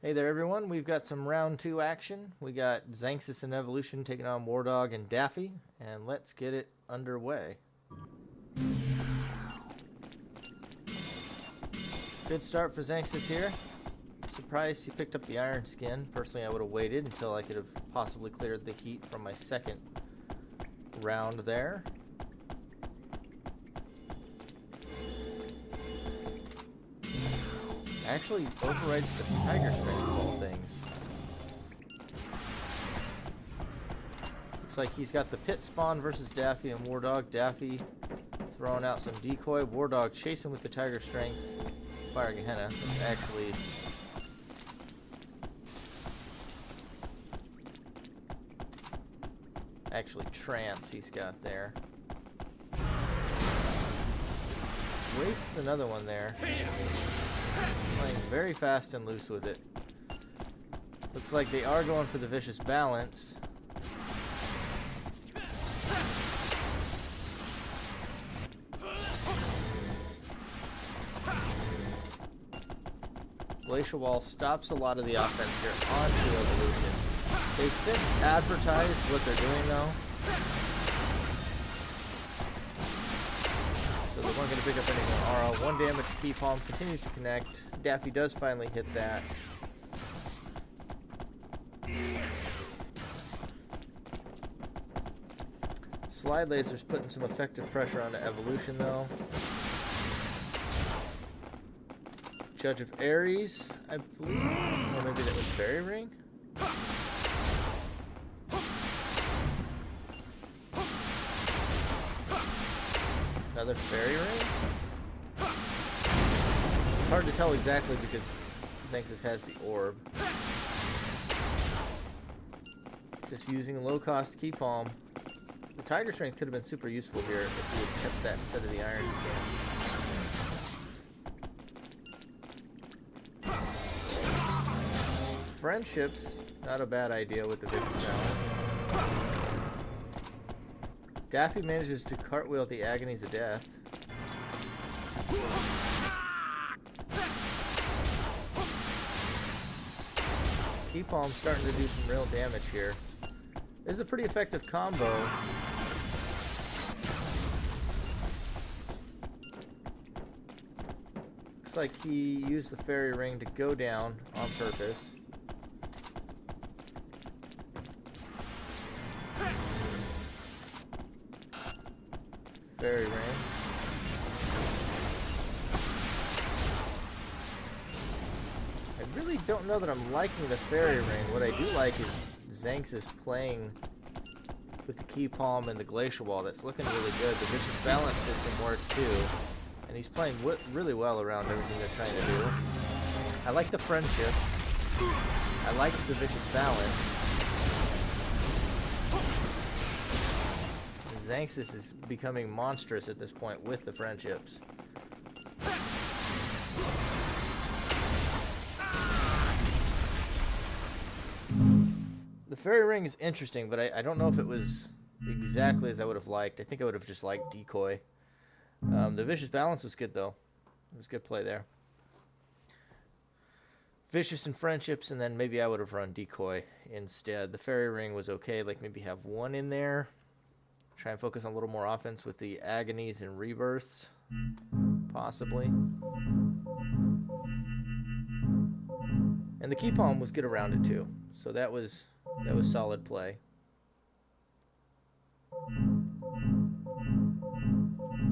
Hey there, everyone. We've got some round 2 action. We got Xanxus in Evolution taking on Wardog and Daffy, and let's get it underway. Good start for Xanxus here. Surprised he picked up the Iron Skin. Personally, I would have waited until I could have possibly cleared the heat from my second round there. Actually overrides the Tiger Strength of all things. Looks like he's got the pit spawn versus Daffy and Wardog. Daffy throwing out some decoy. Wardog chasing with the Tiger Strength. Fire Gehenna. That's actually trance he's got there. Wastes another one there. Playing very fast and loose with it. Looks like they are going for the vicious balance. Glacial Wall stops a lot of the offense here onto Evolution. They've since advertised what they're doing though. So they weren't going to pick up anything on Aura. 1 damage, Key Palm continues to connect. Daffy does finally hit that. Slide Laser's putting some effective pressure on the Evolution though. Judge of Ares, I believe. Or maybe that was Fairy Ring? Another Fairy Ring? It's hard to tell exactly because Xanxus has the orb. Just using a low-cost Key Palm. The Tiger Strength could have been super useful here if we had kept that instead of the Iron Skin. Friendships, not a bad idea with the vicious balance. Daffy manages to cartwheel the Agonies of Death. Key Palm starting to do some real damage here. This is a pretty effective combo. Looks like he used the Fairy Ring to go down on purpose. Fairy Ring. I really don't know that I'm liking the Fairy Ring. What I do like is Xanxus playing with the Key Palm and the Glacial Wall. That's looking really good. The Vicious Balance did some work too. And he's playing really well around everything they're trying to do. I like the friendships. I like the Vicious Balance. Xanxus is becoming monstrous at this point with the friendships. The Fairy Ring is interesting, but I don't know if it was exactly as I would have liked. I think I would have just liked Decoy. The Vicious Balance was good, though. It was good play there. Vicious and Friendships, and then maybe I would have run Decoy instead. The Fairy Ring was okay, like maybe have 1 in there. Try and focus on a little more offense with the Agonies and Rebirths, possibly. And the Key Palm was good around it too, so that was solid play.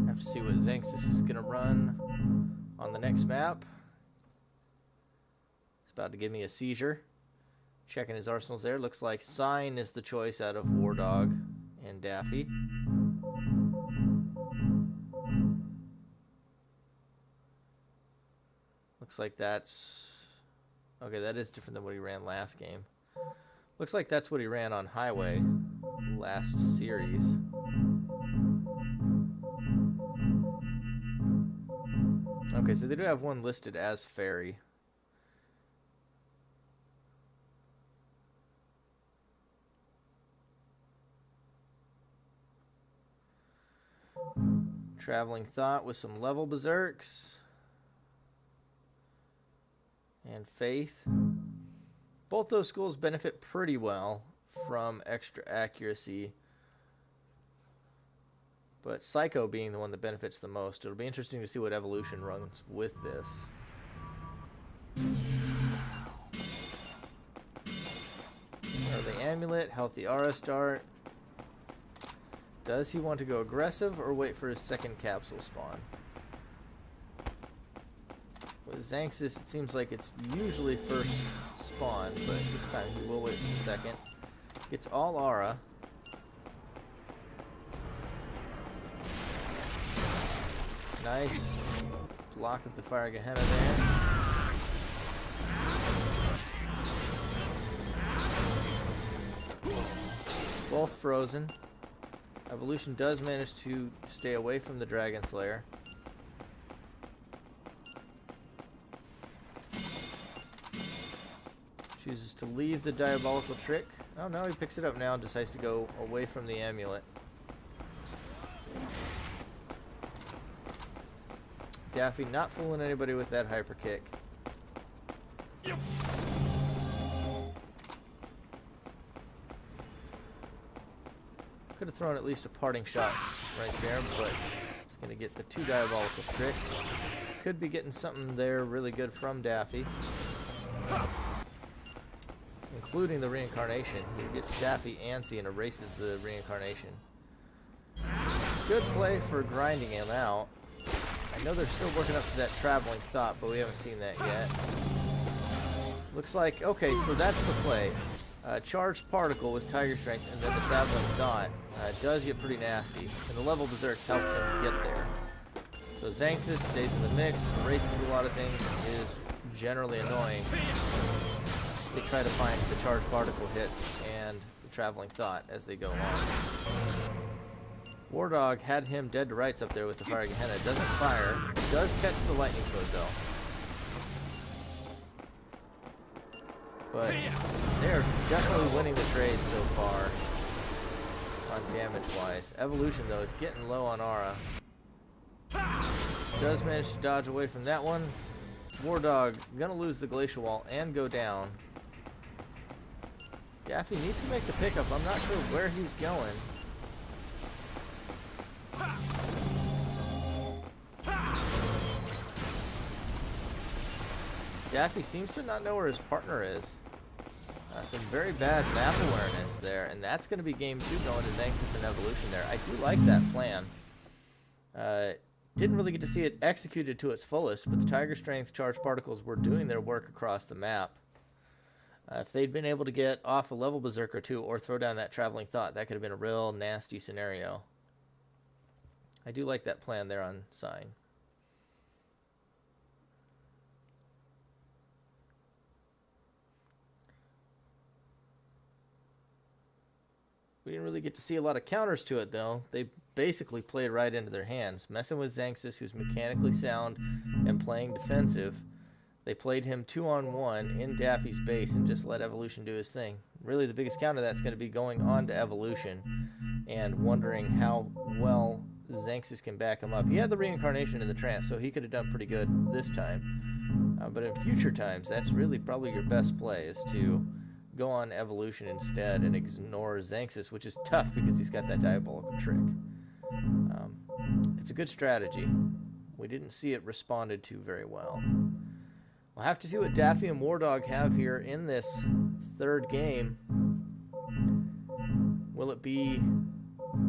Have to see what Xanxus is gonna run on the next map. It's about to give me a seizure. Checking his arsenals there. Looks like Sign is the choice out of Wardog and Daffy. Looks like that's... okay, that is different than what he ran last game. Looks like that's what he ran on Highway last series. Okay, so they do have 1 listed as Fairy. Traveling Thought with some level berserks. And Faith. Both those schools benefit pretty well from extra accuracy, but Psycho being the one that benefits the most. It'll be interesting to see what evolution runs with this. Early Amulet, healthy Aura start. Does he want to go aggressive or wait for his second capsule spawn? With Xanxus, it seems like it's usually first spawn, but this time he will wait for the second. Gets all Aura. Nice block of the Fire Gehenna there. Both frozen. Evolution does manage to stay away from the Dragon Slayer. Chooses to leave the Diabolical Trick. Oh no, he picks it up now and decides to go away from the amulet. Daffy not fooling anybody with that hyper kick. Yep. Could have thrown at least a parting shot right there, but he's going to get the 2 Diabolical Tricks. Could be getting something there really good from Daffy, including the Reincarnation. He gets Daffy antsy and erases the Reincarnation. Good play for grinding him out. I know they're still working up to that Traveling Thought, but we haven't seen that yet. Looks like, okay, so that's the play. Charged Particle with Tiger Strength, and then the Traveling Thought does get pretty nasty, and the level Berserks helps him get there. So Xanxus stays in the mix, erases a lot of things, is generally annoying. They try to find the Charged Particle hits and the Traveling Thought as they go along. Wardog had him dead to rights up there with the Fire Gehenna. Doesn't fire. Does catch the Lightning Sword though. But they're definitely winning the trade so far on damage-wise. Evolution, though, is getting low on Aura. Does manage to dodge away from that one. Wardog gonna lose the Glacial Wall and go down. Daffy needs to make the pickup. I'm not sure where he's going. Daffy seems to not know where his partner is. Some very bad map awareness there, and that's going to be game 2 going to Xanxus and Evolution there. I do like that plan. Didn't really get to see it executed to its fullest, but the Tiger Strength Charged Particles were doing their work across the map. If they'd been able to get off a level Berserker 2 or throw down that Traveling Thought, that could have been a real nasty scenario. I do like that plan there on Sign. We didn't really get to see a lot of counters to it, though. They basically played right into their hands. Messing with Xanxus, who's mechanically sound and playing defensive. They played him 2-on-1 in Daffy's base and just let Evolution do his thing. Really, the biggest counter to that's going to be going on to Evolution and wondering how well Xanxus can back him up. He had the Reincarnation in the trance, so he could have done pretty good this time. But in future times, that's really probably your best play, is to go on Evolution instead and ignore Xanxus, which is tough because he's got that Diabolical Trick. It's a good strategy. We didn't see it responded to very well. We'll have to see what Daffy and Wardog have here in this third game. Will it be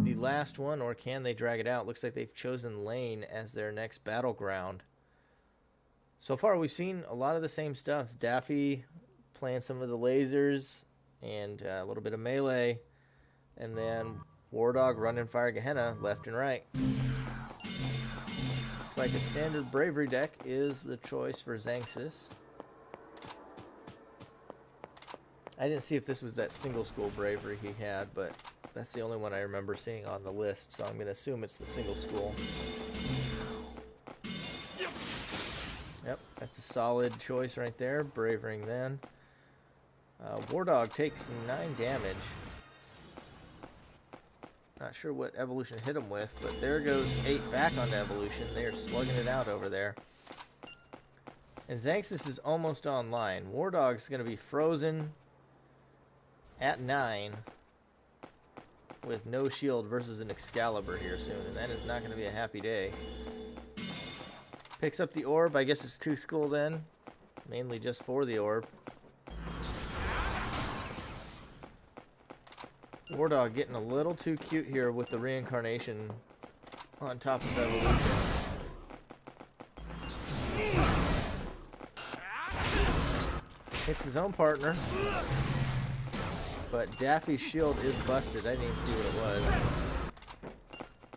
the last one, or can they drag it out? Looks like they've chosen Lane as their next battleground. So far, we've seen a lot of the same stuff. Daffy playing some of the lasers and a little bit of melee, and then Wardog running Fire Gehenna left and right. Looks like a standard Bravery deck is the choice for Xanxus. I didn't see if this was that single school Bravery he had, but that's the only one I remember seeing on the list, so I'm going to assume it's the single school. Yep, that's a solid choice right there. Bravering then. Wardog takes 9 damage. Not sure what Evolution hit him with, but there goes 8 back onto Evolution. They are slugging it out over there. And Xanxus is almost online. Wardog's going to be frozen at 9 with no shield versus an Excalibur here soon. And that is not going to be a happy day. Picks up the orb. I guess it's 2 school then. Mainly just for the orb. Wardog getting a little too cute here with the reincarnation on top of evolution. Hits his own partner. But Daffy's shield is busted. I didn't even see what it was.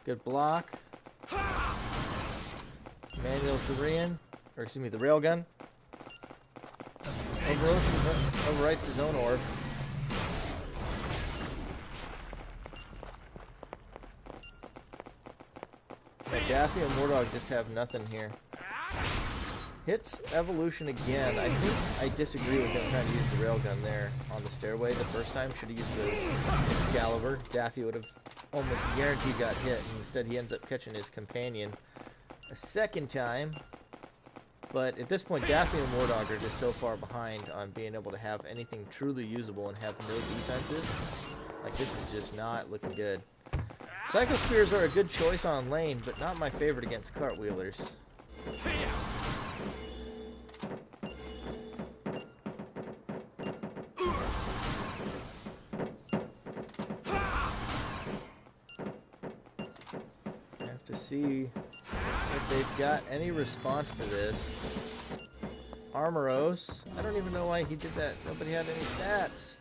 Good block. Manuals the the railgun. Overwrites his own orb. Yeah, Daffy and Wardog just have nothing here. Hits evolution again. I think I disagree with him trying to use the railgun there on the stairway the first time. Should have used the Excalibur. Daffy would have almost guaranteed got hit, and instead he ends up catching his companion a second time. But at this point, Daffy and Wardog are just so far behind on being able to have anything truly usable and have no defenses. Like, this is just not looking good. Psycho Spears are a good choice on lane, but not my favorite against cartwheelers. Have to see if they've got any response to this. Armoros. I don't even know why he did that. Nobody had any stats.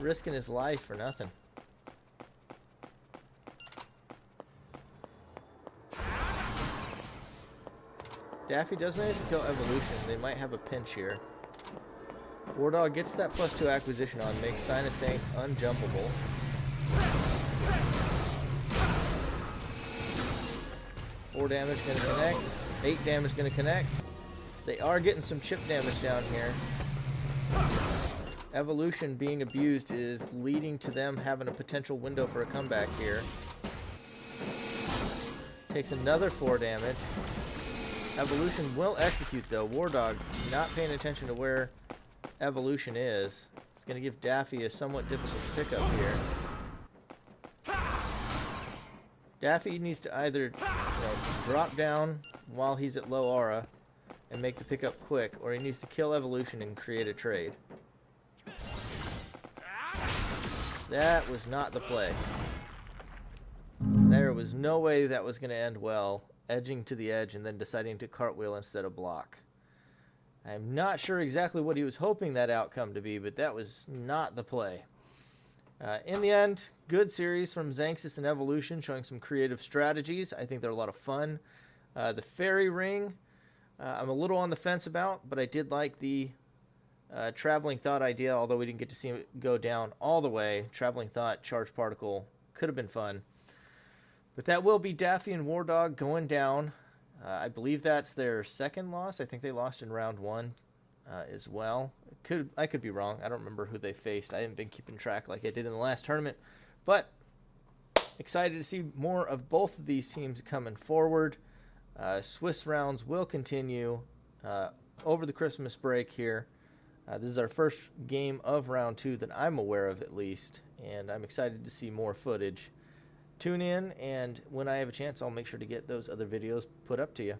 Risking his life for nothing. Daffy does manage to kill evolution. They might have a pinch here. Wardog gets that +2 acquisition on, makes Sign of Saints unjumpable. Four damage gonna connect. 8 damage gonna connect. They are getting some chip damage down here. Evolution being abused is leading to them having a potential window for a comeback here. Takes another 4 damage. Evolution will execute though. Wardog not paying attention to where evolution is. It's going to give Daffy a somewhat difficult pickup here. Daffy needs to either drop down while he's at low aura and make the pickup quick, or he needs to kill evolution and create a trade. That was not the play. There was no way that was going to end well. Edging to the edge and then deciding to cartwheel instead of block. I'm not sure exactly what he was hoping that outcome to be, but that was not the play. In the end, good series from Xanxus and Evolution, showing some creative strategies. I think they're a lot of fun. The fairy ring, I'm a little on the fence about, but I did like the traveling thought idea, although we didn't get to see it go down all the way. Traveling thought, charge particle, could have been fun. But that will be Daffy and Wardog going down. I believe that's their second loss. I think they lost in round 1 as well. I could be wrong. I don't remember who they faced. I haven't been keeping track like I did in the last tournament. But excited to see more of both of these teams coming forward. Swiss rounds will continue over the Christmas break here. This is our first game of round 2 that I'm aware of at least. And I'm excited to see more footage. Tune in, and when I have a chance, I'll make sure to get those other videos put up to you.